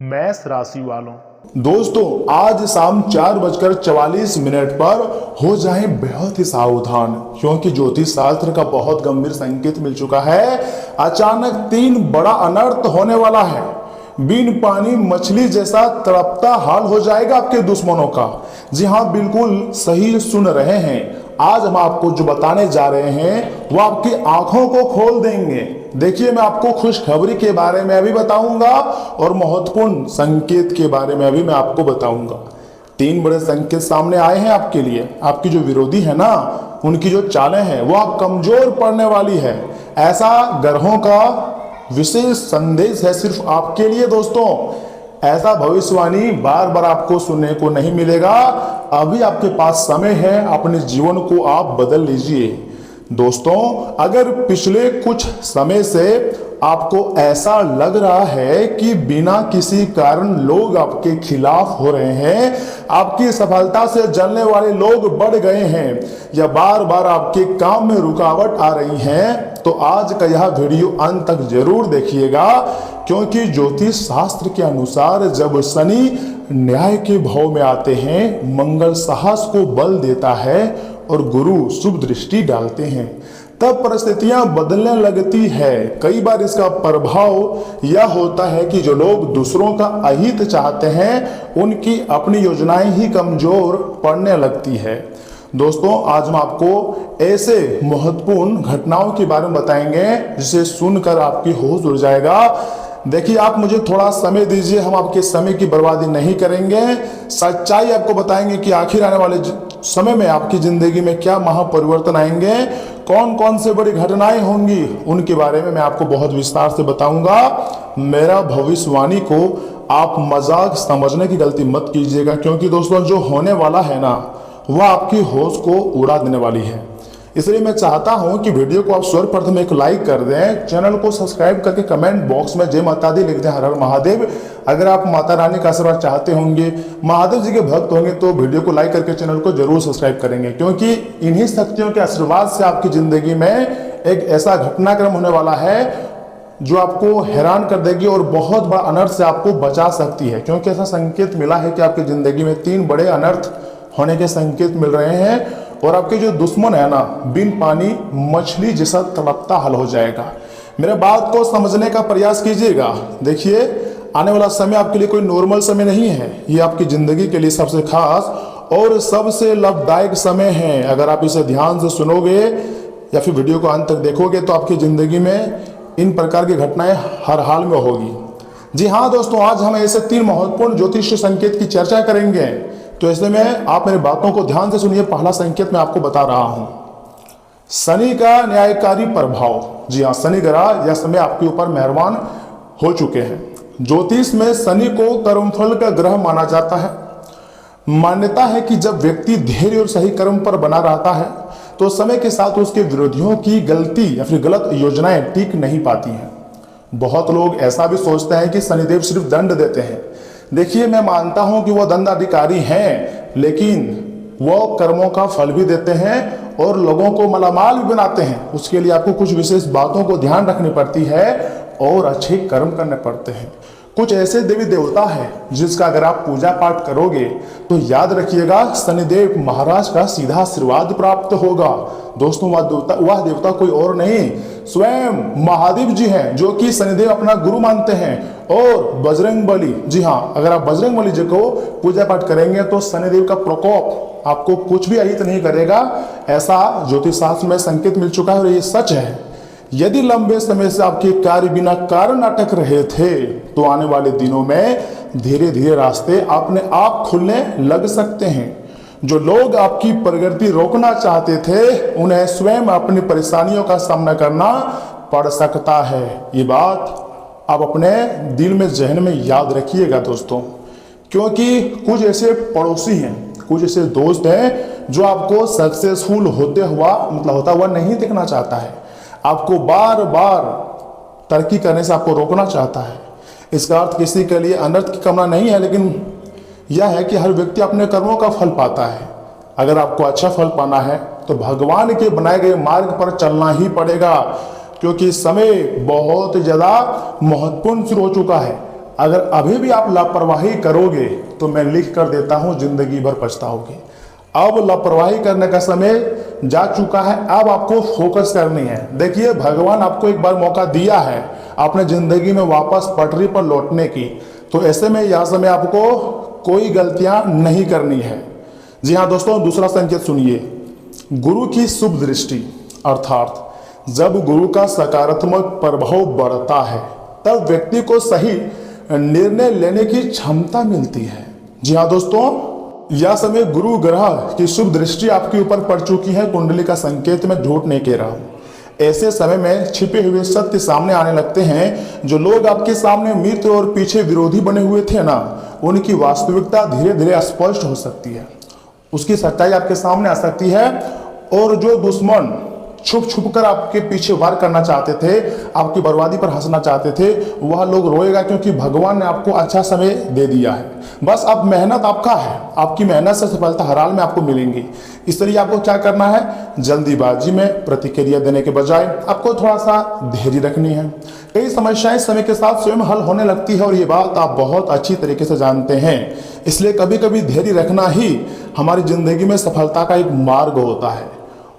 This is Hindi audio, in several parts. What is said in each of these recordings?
मेष राशि वालों, दोस्तों आज शाम 4:44 पर हो जाएं बेहद ही सावधान, क्योंकि ज्योतिष शास्त्र का बहुत गंभीर संकेत मिल चुका है। अचानक 3 बड़ा अनर्थ होने वाला है। बिन पानी मछली जैसा तड़पता हाल हो जाएगा आपके दुश्मनों का। जी हाँ, बिल्कुल सही सुन रहे हैं। आज हम आपको जो बताने जा रहे हैं वो आपकी आंखों को खोल देंगे। देखिए, मैं आपको खुशखबरी के बारे में अभी बताऊंगा और महत्वपूर्ण संकेत के बारे में अभी मैं आपको बताऊंगा। 3 बड़े संकेत सामने आए हैं आपके लिए। आपकी जो विरोधी है ना, उनकी जो चालें हैं वो आप कमजोर पड़ने वाली है। ऐसा ग्रहों का विशेष संदेश है सिर्फ आपके लिए दोस्तों। ऐसा भविष्यवाणी बार बार आपको सुनने को नहीं मिलेगा। अभी आपके पास समय है, अपने जीवन को आप बदल लीजिए। दोस्तों, अगर पिछले कुछ समय से आपको ऐसा लग रहा है कि बिना किसी कारण लोग आपके खिलाफ हो रहे हैं, आपकी सफलता से जलने वाले लोग बढ़ गए हैं, या बार बार आपके काम में रुकावट आ रही है, तो आज का यह वीडियो अंत तक जरूर देखिएगा। क्योंकि ज्योतिष शास्त्र के अनुसार जब शनि न्याय के भाव में आते हैं, मंगल साहस को बल देता है और गुरु शुभ दृष्टि डालते हैं, तब परिस्थितियां बदलने लगती है। कई बार इसका प्रभाव यह होता है कि जो लोग दूसरों का अहित चाहते हैं, उनकी अपनी योजनाएं ही कमजोर पड़ने लगती है। दोस्तों, आज हम आपको ऐसे महत्वपूर्ण घटनाओं के बारे में बताएंगे जिसे सुनकर आपकी होश उड़ जाएगा। देखिए, आप मुझे थोड़ा समय दीजिए, हम आपके समय की बर्बादी नहीं करेंगे। सच्चाई आपको बताएंगे कि आखिर आने वाले समय में आपकी जिंदगी में क्या महापरिवर्तन आएंगे, कौन कौन से बड़ी घटनाएं होंगी, उनके बारे में मैं आपको बहुत विस्तार से बताऊंगा। मेरा भविष्यवाणी को आप मजाक समझने की गलती मत कीजिएगा, क्योंकि दोस्तों जो होने वाला है ना, वह आपकी होश को उड़ा देने वाली है। इसलिए मैं चाहता हूं कि वीडियो को आप सर्वप्रथम एक लाइक कर दें, चैनल को सब्सक्राइब करके कमेंट बॉक्स में जय माता दी लिख दें, हर हर महादेव। अगर आप माता रानी का आशीर्वाद चाहते होंगे, महादेव जी के भक्त होंगे, तो वीडियो को लाइक करके चैनल को जरूर सब्सक्राइब करेंगे, क्योंकि इन्हीं शक्तियों के आशीर्वाद से आपकी जिंदगी में एक ऐसा घटनाक्रम होने वाला है जो आपको हैरान कर देगी और बहुत बड़ा अनर्थ से आपको बचा सकती है। क्योंकि ऐसा संकेत मिला है कि आपकी जिंदगी में 3 बड़े अनर्थ होने के संकेत मिल रहे हैं, और आपके जो दुश्मन है ना, बिन पानी मछली जैसा तड़पता हाल हो जाएगा। मेरे बात को समझने का प्रयास कीजिएगा। देखिए, आने वाला समय आपके लिए कोई नॉर्मल समय नहीं है, ये आपकी जिंदगी के लिए सबसे खास और सबसे लाभदायक समय है। अगर आप इसे ध्यान से सुनोगे या फिर वीडियो को अंत तक देखोगे, तो आपकी जिंदगी में इन प्रकार की घटनाएं हर हाल में होगी। जी हाँ दोस्तों, आज हम ऐसे 3 महत्वपूर्ण ज्योतिष संकेत की चर्चा करेंगे, तो ऐसे में आप मेरी बातों को ध्यान से सुनिए। पहला संकेत मैं आपको बता रहा हूं, शनि का न्यायकारी प्रभाव। जी हाँ, शनि ग्रह यह समय आपके ऊपर मेहरबान हो चुके हैं। ज्योतिष में शनि को कर्मफल का ग्रह माना जाता है। मान्यता है कि जब व्यक्ति धैर्य और सही कर्म पर बना रहता है, तो समय के साथ उसके विरोधियों की गलती या फिर गलत योजनाएं टिक नहीं पाती हैं। बहुत लोग ऐसा भी सोचते हैं कि शनिदेव सिर्फ दंड देते हैं। देखिए, मैं मानता हूं कि वो दंडाधिकारी हैं, लेकिन वो कर्मों का फल भी देते हैं और लोगों को मालामाल भी बनाते हैं। उसके लिए आपको कुछ विशेष बातों को ध्यान रखनी पड़ती है और अच्छे कर्म करने पड़ते हैं। कुछ ऐसे देवी देवता हैं जिसका अगर आप पूजा पाठ करोगे, तो याद रखिएगा, शनिदेव महाराज का सीधा आशीर्वाद प्राप्त होगा। दोस्तों, वह देवता कोई और नहीं, स्वयं महादेव जी हैं, जो कि शनिदेव अपना गुरु मानते हैं। और बजरंगबली, जी हाँ, अगर आप बजरंगबली जी को पूजा पाठ करेंगे, तो शनिदेव का प्रकोप आपको कुछ भी अहित नहीं करेगा। ऐसा ज्योतिष शास्त्र में संकेत मिल चुका है और ये सच है। यदि लंबे समय से आपके कार्य बिना कारण अटक रहे थे, तो आने वाले दिनों में धीरे धीरे रास्ते अपने आप खुलने लग सकते हैं। जो लोग आपकी प्रगति रोकना चाहते थे, उन्हें स्वयं अपनी परेशानियों का सामना करना पड़ सकता है। ये बात आप अपने दिल में, जहन में याद रखिएगा दोस्तों, क्योंकि कुछ ऐसे पड़ोसी हैं, कुछ ऐसे दोस्त हैं जो आपको सक्सेसफुल होता हुआ नहीं देखना चाहता है। आपको बार बार तरक्की करने से आपको रोकना चाहता है। इसका अर्थ किसी के लिए अनर्थ की कामना नहीं है, लेकिन यह है कि हर व्यक्ति अपने कर्मों का फल पाता है। अगर आपको अच्छा फल पाना है, तो भगवान के बनाए गए मार्ग पर चलना ही पड़ेगा, क्योंकि समय बहुत ज़्यादा महत्वपूर्ण शुरू हो चुका है। अगर अभी भी आप लापरवाही करोगे तो मैं लिख कर देता हूं जिंदगी भर पछताओगे। अब लापरवाही करने का समय जा चुका है, अब आपको फोकस करनी है। देखिए, भगवान आपको एक बार मौका दिया है अपने जिंदगी में वापस पटरी पर लौटने की, तो ऐसे में यह समय आपको कोई गलतियां नहीं करनी है। जी हाँ दोस्तों, दूसरा संकेत सुनिए, गुरु की शुभ दृष्टि, अर्थात जब गुरु का सकारात्मक प्रभाव बढ़ता है तब व्यक्ति को सही निर्णय लेने की क्षमता मिलती है। जी हाँ दोस्तों, यह समय गुरु ग्रह की शुभ दृष्टि आपके ऊपर पड़ चुकी है। कुंडली का संकेत मैं झूठ नहीं कह रहा हूं। ऐसे समय में छिपे हुए सत्य सामने आने लगते हैं। जो लोग आपके सामने मित्र और पीछे विरोधी बने हुए थे ना, उनकी वास्तविकता धीरे धीरे स्पष्ट हो सकती है, उसकी सच्चाई आपके सामने आ सकती है। और जो दुश्मन छुप छुप कर आपके पीछे वार करना चाहते थे, आपकी बर्बादी पर हंसना चाहते थे, वह लोग रोएगा, क्योंकि भगवान ने आपको अच्छा समय दे दिया है। बस अब मेहनत आपका है, आपकी मेहनत से सफलता हर हाल में आपको मिलेंगी। इसलिए आपको क्या करना है, जल्दीबाजी में प्रतिक्रिया देने के बजाय आपको थोड़ा सा धैर्य रखनी है। कई समस्याएं समय के साथ स्वयं हल होने लगती है और ये बात आप बहुत अच्छी तरीके से जानते हैं। इसलिए कभी कभी धैर्य रखना ही हमारी जिंदगी में सफलता का एक मार्ग होता है।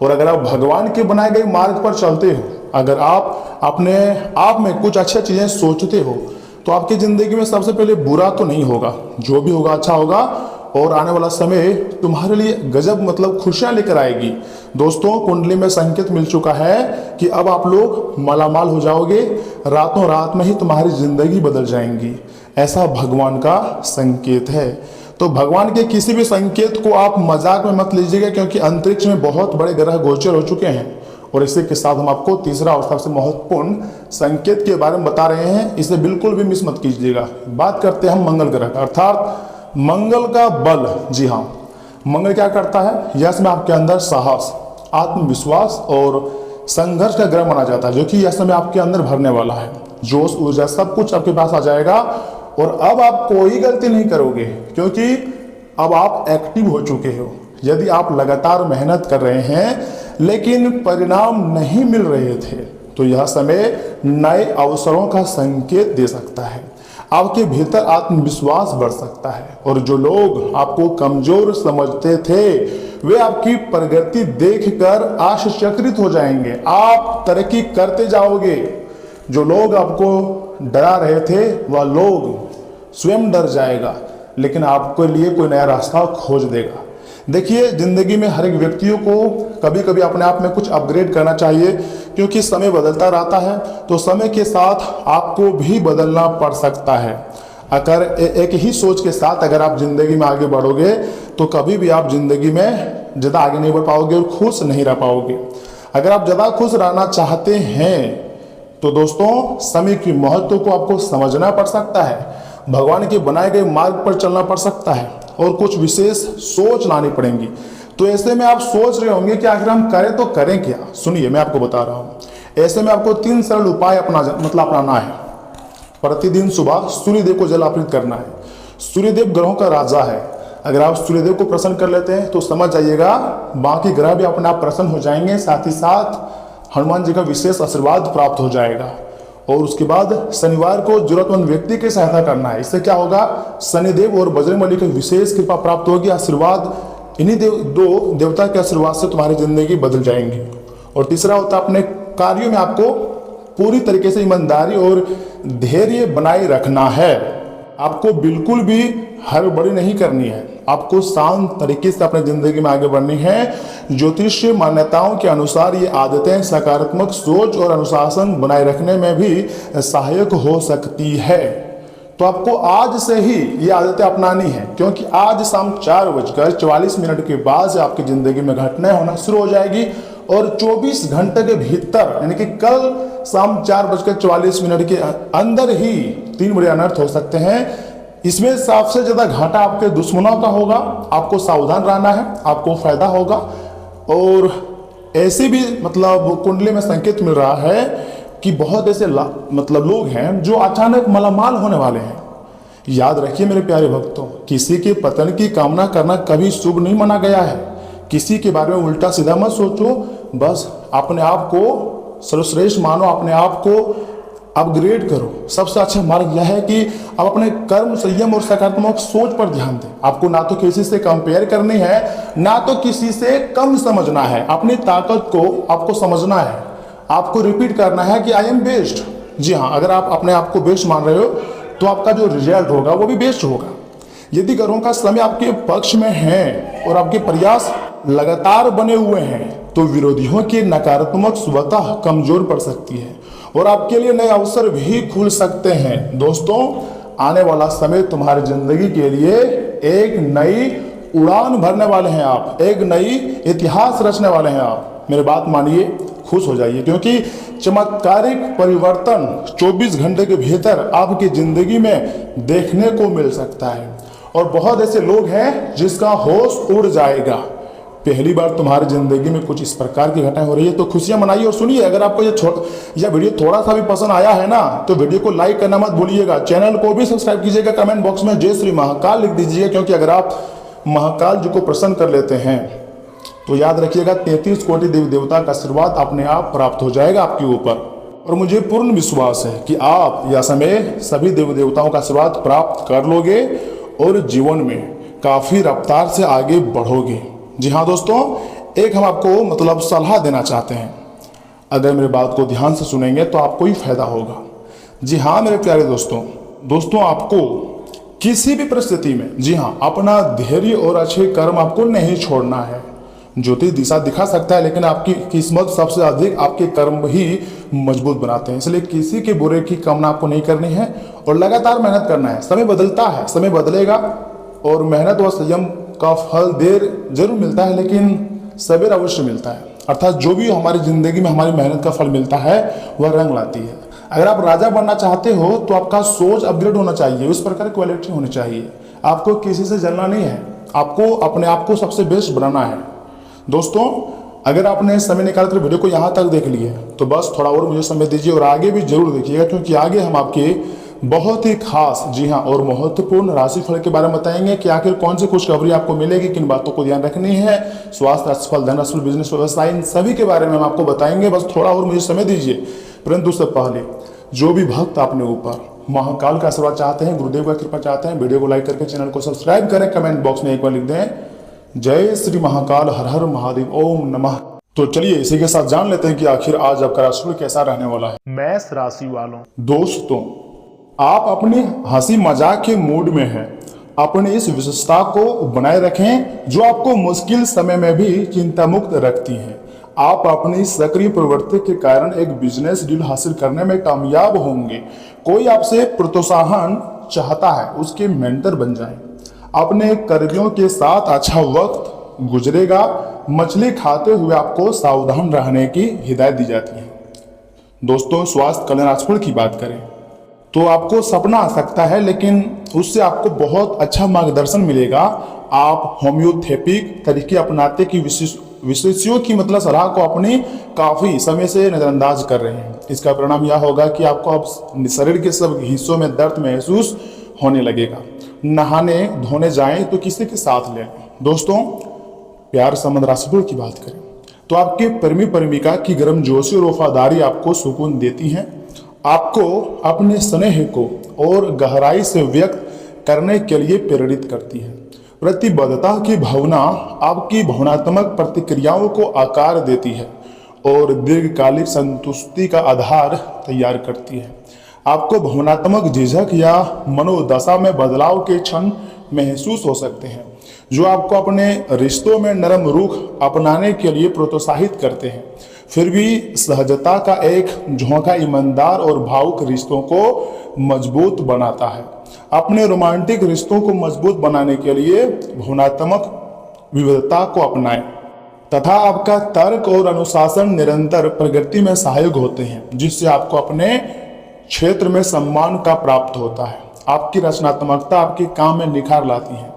और अगर आप भगवान के बनाए गए मार्ग पर चलते हो, अगर आप अपने आप में कुछ अच्छी चीजें सोचते हो, तो आपकी जिंदगी में सबसे पहले बुरा तो नहीं होगा, जो भी होगा अच्छा होगा। और आने वाला समय तुम्हारे लिए गजब मतलब खुशियां लेकर आएगी। दोस्तों, कुंडली में संकेत मिल चुका है कि अब आप लोग मालामाल हो जाओगे, रातों रात में ही तुम्हारी जिंदगी बदल जाएंगी। ऐसा भगवान का संकेत है। तो भगवान के किसी भी संकेत को आप मजाक में मत लीजिएगा, क्योंकि अंतरिक्ष में बहुत बड़े ग्रह गोचर हो चुके हैं। और इसी के साथ हम आपको तीसरा और सबसे महत्वपूर्ण संकेत के बारे में बता रहे हैं, इसे बिल्कुल भी मिस मत कीजिएगा। बात करते हैं हम मंगल ग्रह का, अर्थात मंगल का बल। जी हाँ, मंगल क्या करता है, यह समय आपके अंदर साहस, आत्मविश्वास और संघर्ष का ग्रह माना जाता है, जो कि यह समय आपके अंदर भरने वाला है। जोश, ऊर्जा, सब कुछ आपके पास आ जाएगा। और अब आप कोई गलती नहीं करोगे, क्योंकि अब आप एक्टिव हो चुके हो। यदि आप लगातार मेहनत कर रहे हैं लेकिन परिणाम नहीं मिल रहे थे, तो यह समय नए अवसरों का संकेत दे सकता है। आपके भीतर आत्मविश्वास बढ़ सकता है और जो लोग आपको कमजोर समझते थे, वे आपकी प्रगति देखकर आश्चर्यचकित हो जाएंगे। आप तरक्की करते जाओगे। जो लोग आपको डरा रहे थे, वह लोग स्वयं डर जाएगा, लेकिन आपके लिए कोई नया रास्ता खोज देगा। देखिए, जिंदगी में हर एक व्यक्तियों को कभी कभी अपने आप में कुछ अपग्रेड करना चाहिए, क्योंकि समय बदलता रहता है। तो समय के साथ आपको भी बदलना पड़ सकता है। अगर एक ही सोच के साथ अगर आप जिंदगी में आगे बढ़ोगे, तो कभी भी आप जिंदगी में ज़्यादा आगे नहीं बढ़ पाओगे और खुश नहीं रह पाओगे। अगर आप ज़्यादा खुश रहना चाहते हैं, तो दोस्तों समय के महत्व को आपको समझना पड़ सकता है, भगवान के बनाए गए मार्ग पर चलना पड़ सकता है और कुछ विशेष सोच लानी पड़ेंगी। तो ऐसे में आप सोच रहे होंगे कि आखिर हम करें तो करें क्या। सुनिए, मैं आपको बता रहा हूं। ऐसे में आपको 3 सरल उपाय अपनाना है। प्रतिदिन सुबह सूर्यदेव को जल अर्पित करना है। सूर्यदेव ग्रहों का राजा है। अगर आप सूर्यदेव को प्रसन्न कर लेते हैं, तो समझ जाइएगा बाकी ग्रह भी अपने आप प्रसन्न हो जाएंगे। साथ ही साथ हनुमान जी का विशेष आशीर्वाद प्राप्त हो जाएगा। और उसके बाद शनिवार को जरूरतमंद व्यक्ति की सहायता करना है। इससे क्या होगा, शनिदेव और बजरंगबली की विशेष कृपा प्राप्त होगी। आशीर्वाद, इन्हीं दो देवता के आशीर्वाद से तुम्हारी जिंदगी बदल जाएंगी। और तीसरा होता है, अपने कार्यों में आपको पूरी तरीके से ईमानदारी और धैर्य बनाए रखना है। आपको बिल्कुल भी हड़बड़ी नहीं करनी है। आपको शांत तरीके से अपनी जिंदगी में आगे बढ़नी है। ज्योतिषीय मान्यताओं के अनुसार ये आदतें सकारात्मक सोच और अनुशासन बनाए रखने में भी सहायक हो सकती है। तो आपको आज से ही ये आदतें अपनानी है, क्योंकि आज शाम 4:44 के बाद से आपकी जिंदगी में घटनाएं होना शुरू हो जाएगी। और 24 घंटे के भीतर, यानी कि कल शाम 4:44 के अंदर ही 3 बड़े अनर्थ हो सकते हैं। इसमें सबसे ज्यादा घाटा आपके दुश्मनों का होगा। आपको सावधान रहना है, आपको फायदा होगा। और ऐसे भी मतलब कुंडली में संकेत मिल रहा है कि बहुत ऐसे मतलब लोग हैं जो अचानक मालामाल होने वाले हैं। याद रखिए मेरे प्यारे भक्तों, किसी के पतन की कामना करना कभी शुभ नहीं माना गया है। किसी के बारे में उल्टा सीधा मत सोचो, बस अपने आप को सर्वश्रेष्ठ मानो, अपने आप को अपग्रेड करो। सबसे अच्छा मार्ग यह है कि आप अपने कर्म, संयम और सकारात्मक सोच पर ध्यान दें। आपको ना तो किसी से कंपेयर करनी है, ना तो किसी से कम समझना है। अपनी ताकत को आपको समझना है। आपको रिपीट करना है कि आई एम बेस्ट। जी हाँ, अगर आप अपने आप को बेस्ट मान रहे हो तो आपका जो रिजल्ट होगा वो भी बेस्ट होगा। यदि ग्रहों का समय आपके पक्ष में है और आपके प्रयास लगातार बने हुए हैं तो विरोधियों की नकारात्मक स्वतः कमजोर पड़ सकती है और आपके लिए नए अवसर भी खुल सकते हैं। दोस्तों, आने वाला समय तुम्हारी जिंदगी के लिए एक नई उड़ान भरने वाले हैं आप, एक नई इतिहास रचने वाले हैं आप। मेरी बात मानिए, खुश हो जाइए, क्योंकि चमत्कारिक परिवर्तन 24 घंटे के भीतर आपकी जिंदगी में देखने को मिल सकता है। और बहुत ऐसे लोग हैं जिसका होश उड़ जाएगा। पहली बार तुम्हारी जिंदगी में कुछ इस प्रकार की घटना हो रही है तो खुशियां मनाइए। और सुनिए, अगर आपको यह वीडियो थोड़ा सा भी पसंद आया है ना, तो वीडियो को लाइक करना मत भूलिएगा। चैनल को भी सब्सक्राइब कीजिएगा। कमेंट बॉक्स में जय श्री महाकाल लिख दीजिए, क्योंकि अगर आप महाकाल जी को प्रसन्न कर लेते हैं तो याद रखिएगा 33 कोटि देवी देवता का आशीर्वाद अपने आप प्राप्त हो जाएगा आपके ऊपर। और मुझे पूर्ण विश्वास है कि आप यह समय सभी देवी देवताओं का आशीर्वाद प्राप्त कर लोगे और जीवन में काफी रफ्तार से आगे बढ़ोगे। जी हाँ दोस्तों, एक हम आपको सलाह देना चाहते हैं। अगर मेरी बात को ध्यान से सुनेंगे तो आपको ही फायदा होगा। जी हाँ मेरे प्यारे दोस्तों, आपको किसी भी परिस्थिति में, जी हाँ, अपना धैर्य और अच्छे कर्म आपको नहीं छोड़ना है। ज्योतिष दिशा दिखा सकता है, लेकिन आपकी किस्मत सबसे अधिक आपके कर्म ही मजबूत बनाते हैं। इसलिए किसी के बुरे की कामना आपको नहीं करनी है और लगातार मेहनत करना है। समय बदलता है, समय बदलेगा और मेहनत व संयम का फल देर जरूर मिलता है, लेकिन सवेर अवश्य मिलता है। अर्थात जो भी हमारी जिंदगी में हमारी मेहनत का फल मिलता है वह रंग लाती है। अगर आप राजा बनना चाहते हो तो आपका सोच अपग्रेड होना चाहिए, उस प्रकार की क्वालिटी होनी चाहिए। आपको किसी से जलना नहीं है, आपको अपने आप को सबसे बेस्ट बनाना है। दोस्तों, अगर आपने समय निकालकर वीडियो को यहाँ तक देख लिया तो बस थोड़ा और मुझे समय दीजिए और आगे भी जरूर देखिएगा, क्योंकि आगे हम आपके बहुत ही खास, जी हाँ, और महत्वपूर्ण राशिफल के बारे में बताएंगे कि आखिर कौन सी खुशखबरी आपको मिलेगी, किन बातों को ध्यान रखनी है। स्वास्थ्य राशिफल, धन राशिफल, बिजनेस, व्यवसाय, इन सभी के बारे में हम आपको बताएंगे। बस थोड़ा और मुझे समय दीजिए। परंतु उससे पहले जो भी भक्त अपने ऊपर महाकाल का आशीर्वाद चाहते हैं, गुरुदेव का कृपा चाहते हैं, वीडियो को लाइक करके चैनल को सब्सक्राइब करें। कमेंट बॉक्स में एक बार लिख दें जय श्री महाकाल, हर हर महादेव, ओम नमः। तो चलिए इसी के साथ जान लेते हैं कि आखिर आज आपका राशिफल कैसा रहने वाला है। मेष राशि वालों, दोस्तों, आप अपनी हंसी मजाक के मूड में हैं। अपनी इस विशेषता को बनाए रखें जो आपको मुश्किल समय में भी चिंता मुक्त रखती है। आप अपनी सक्रिय प्रवृत्ति के कारण एक बिजनेस डील हासिल करने में कामयाब होंगे। कोई आपसे प्रोत्साहन चाहता है, उसके मेंटर बन जाएं। अपने कर्मियों के साथ अच्छा वक्त गुजरेगा। मछली खाते हुए आपको सावधान रहने की हिदायत दी जाती है। दोस्तों, स्वास्थ्य कल्याण राशिफल की बात करें तो आपको सपना आ सकता है, लेकिन उससे आपको बहुत अच्छा मार्गदर्शन मिलेगा। आप होम्योपैथिक तरीके अपनाते कि विशेषज्ञों की सलाह को अपनी काफी समय से नजरअंदाज कर रहे हैं। इसका परिणाम यह होगा कि आपको अब शरीर के सब हिस्सों में दर्द महसूस होने लगेगा। नहाने धोने जाएं तो किसी के साथ लें। दोस्तों, प्यार संबंध राशिफल की बात करें तो आपके प्रेमी प्रेमिका की गर्मजोशी और वफादारी आपको सुकून देती है। आपको अपने स्नेह को और गहराई से व्यक्त करने के लिए प्रेरित करती है। प्रतिबद्धता की भावना आपकी भावनात्मक प्रतिक्रियाओं को आकार देती है और दीर्घकालिक संतुष्टि का आधार तैयार करती है। आपको भावनात्मक झिझक या मनोदशा में बदलाव के क्षण महसूस हो सकते हैं, जो आपको अपने रिश्तों में नरम रुख अपनाने के लिए प्रोत्साहित करते हैं। फिर भी सहजता का एक झोंका ईमानदार और भावुक रिश्तों को मजबूत बनाता है। अपने रोमांटिक रिश्तों को मजबूत बनाने के लिए भावनात्मक विविधता को अपनाएं तथा आपका तर्क और अनुशासन निरंतर प्रगति में सहायक होते हैं, जिससे आपको अपने क्षेत्र में सम्मान का प्राप्त होता है। आपकी रचनात्मकता आपके काम में निखार लाती है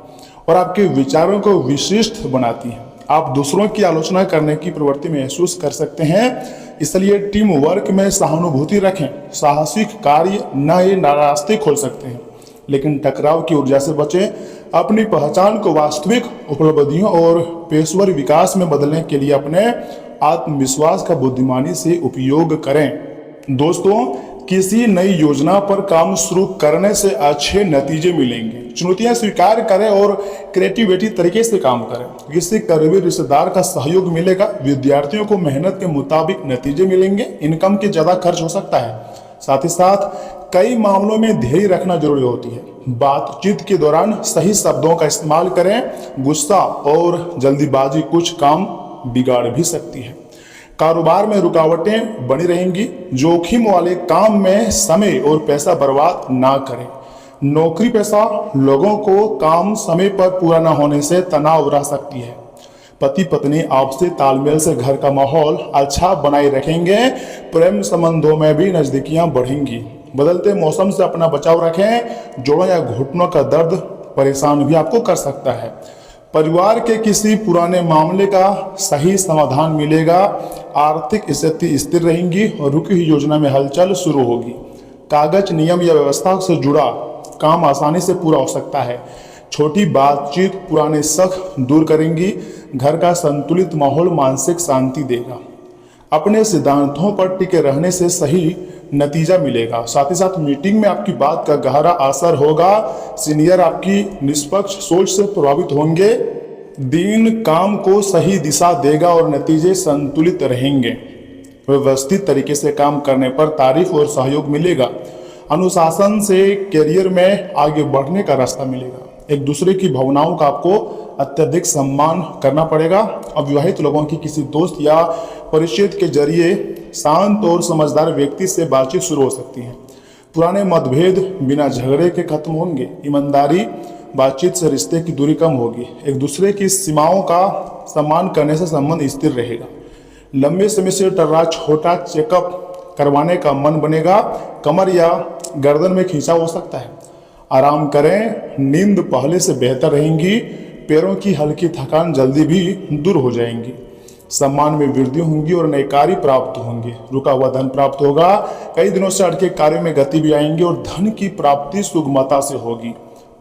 और आपके विचारों को विशिष्ट बनाती है। आप दूसरों की आलोचना करने की प्रवृत्ति महसूस कर सकते हैं, इसलिए टीम वर्क में सहानुभूति रखें। साहसिक कार्य नए रास्ते खोल सकते हैं, लेकिन टकराव की ऊर्जा से बचें। अपनी पहचान को वास्तविक उपलब्धियों और पेशेवर विकास में बदलने के लिए अपने आत्मविश्वास का बुद्धिमानी से उपयोग करें। दोस्तों, किसी नई योजना पर काम शुरू करने से अच्छे नतीजे मिलेंगे। चुनौतियां स्वीकार करें और क्रिएटिविटी तरीके से काम करें। किसी करीबी रिश्तेदार का सहयोग मिलेगा। विद्यार्थियों को मेहनत के मुताबिक नतीजे मिलेंगे। इनकम के ज़्यादा खर्च हो सकता है। साथ ही साथ कई मामलों में धैर्य रखना जरूरी होती है। बातचीत के दौरान सही शब्दों का इस्तेमाल करें। गुस्सा और जल्दीबाजी कुछ काम बिगाड़ भी सकती है। कारोबार में रुकावटें बनी रहेंगी। जोखिम वाले काम में समय और पैसा बर्बाद ना करें। नौकरी पेशा लोगों को काम समय पर पूरा न होने से तनाव रह सकती है। पति पत्नी आपसी तालमेल से घर का माहौल अच्छा बनाए रखेंगे। प्रेम संबंधों में भी नजदीकियां बढ़ेंगी। बदलते मौसम से अपना बचाव रखें। जोड़ों या घुटनों का दर्द परेशान भी आपको कर सकता है। परिवार के किसी पुराने मामले का सही समाधान मिलेगा। आर्थिक स्थिति स्थिर रहेंगी और रुकी हुई योजना में हलचल शुरू होगी। कागज नियम या व्यवस्था से जुड़ा काम आसानी से पूरा हो सकता है। छोटी बातचीत पुराने शक दूर करेंगी। घर का संतुलित माहौल मानसिक शांति देगा। अपने सिद्धांतों पर टिके रहने से सही नतीजा मिलेगा। साथ ही साथ मीटिंग में आपकी बात का गहरा असर होगा। सीनियर आपकी निष्पक्ष सोच से प्रभावित होंगे। दिन काम को सही दिशा देगा और नतीजे संतुलित रहेंगे। व्यवस्थित तरीके से काम करने पर तारीफ और सहयोग मिलेगा। अनुशासन से करियर में आगे बढ़ने का रास्ता मिलेगा। एक दूसरे की भावनाओं का आपको अत्यधिक सम्मान करना पड़ेगा। अविवाहित लोगों की किसी दोस्त या परिचित के जरिए शांत और समझदार व्यक्ति से बातचीत शुरू हो सकती है। पुराने मतभेद बिना झगड़े के खत्म होंगे। ईमानदारी बातचीत से रिश्ते की दूरी कम होगी। एक दूसरे की सीमाओं का सम्मान करने से संबंध स्थिर रहेगा। लंबे समय से टल रहा छोटा चेकअप करवाने का मन बनेगा। कमर या गर्दन में खिंचाव हो सकता है। आराम करें। नींद पहले से बेहतर रहेंगी। पैरों की हल्की थकान जल्दी भी दूर हो जाएंगी। सम्मान में वृद्धि होंगी और नए कार्य प्राप्त होंगे। रुका हुआ धन प्राप्त होगा। कई दिनों से अटके कार्यों में गति भी आएंगे और धन की प्राप्ति सुगमता से होगी।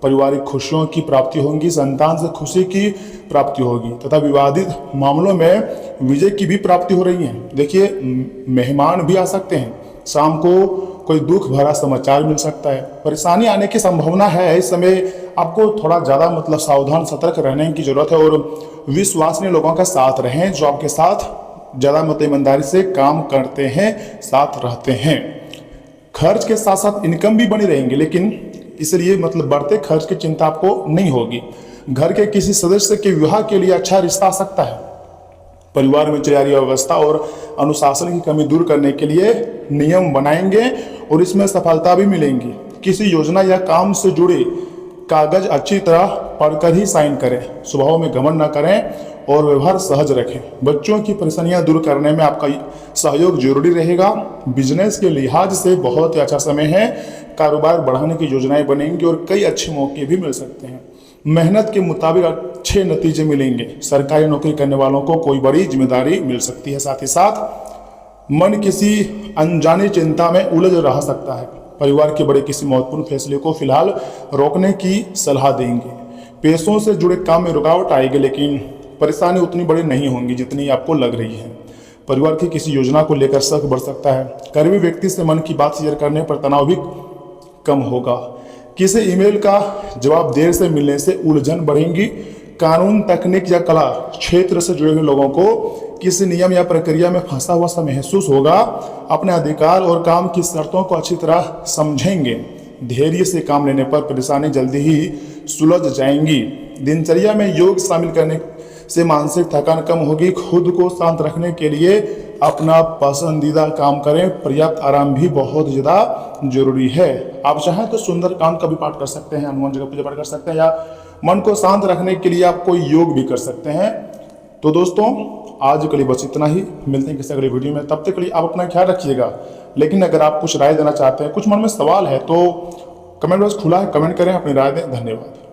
पारिवारिक खुशियों की प्राप्ति होगी। संतान से खुशी की प्राप्ति होगी तथा विवादित मामलों में विजय की भी प्राप्ति हो रही है। देखिए, मेहमान भी आ सकते हैं। शाम को कोई दुख भरा समाचार मिल सकता है। परेशानी आने की संभावना है। इस समय आपको थोड़ा ज़्यादा सावधान सतर्क रहने की जरूरत है और विश्वसनीय लोगों का साथ रहें जो आपके साथ ज़्यादा ईमानदारी से काम करते हैं, साथ रहते हैं। खर्च के साथ साथ इनकम भी बनी रहेंगी, लेकिन इसलिए बढ़ते खर्च की चिंता आपको नहीं होगी। घर के किसी सदस्य के विवाह के लिए अच्छा रिश्ता आ सकता है। परिवार में चल रही अव्यवस्था और अनुशासन की कमी दूर करने के लिए नियम बनाएंगे और इसमें सफलता भी मिलेंगी। किसी योजना या काम से जुड़े कागज अच्छी तरह पढ़कर ही साइन करें। स्वभाव में घमंड न करें और व्यवहार सहज रखें। बच्चों की परेशानियां दूर करने में आपका सहयोग जरूरी रहेगा। बिजनेस के लिहाज से बहुत ही अच्छा समय है। कारोबार बढ़ाने की योजनाएं बनेंगी और कई अच्छे मौके भी मिल सकते हैं। मेहनत के मुताबिक अच्छे नतीजे मिलेंगे। सरकारी नौकरी करने वालों को कोई बड़ी जिम्मेदारी मिल सकती है। साथ ही साथ मन किसी अनजानी चिंता में उलझ रह सकता है। परिवार के बड़े किसी महत्वपूर्ण फैसले को फिलहाल रोकने की सलाह देंगे। पैसों से जुड़े काम में रुकावट आएगी, लेकिन परेशानी उतनी बड़ी नहीं होंगी जितनी आपको लग रही है। परिवार की किसी योजना को लेकर शक बढ़ सकता है। करीबी व्यक्ति से मन की बात शेयर करने पर तनाव भी कम होगा। किसी ईमेल का जवाब देर से मिलने से उलझन बढ़ेंगी। कानून, तकनीक या कला क्षेत्र से जुड़े हुए लोगों को किसी नियम या प्रक्रिया में फंसा हुआ सा महसूस होगा। अपने अधिकार और काम की शर्तों को अच्छी तरह समझेंगे। धैर्य से काम लेने पर परेशानी जल्दी ही सुलझ जाएंगी। दिनचर्या में योग शामिल करने से मानसिक थकान कम होगी। खुद को शांत रखने के लिए अपना पसंदीदा काम करें। पर्याप्त आराम भी बहुत ज़्यादा जरूरी है। आप चाहें तो सुंदरकांड का भी पाठ कर सकते हैं, हनुमान जी का पूजा पाठ कर सकते हैं, या मन को शांत रखने के लिए आप कोई योग भी कर सकते हैं। तो दोस्तों, आज के लिए बस इतना ही। मिलते हैं किसी अगले वीडियो में। तब तक के लिए आप अपना ख्याल रखिएगा। लेकिन अगर आप कुछ राय देना चाहते हैं, कुछ मन में सवाल है, तो कमेंट बॉक्स खुला है, कमेंट करें, अपनी राय दें। धन्यवाद।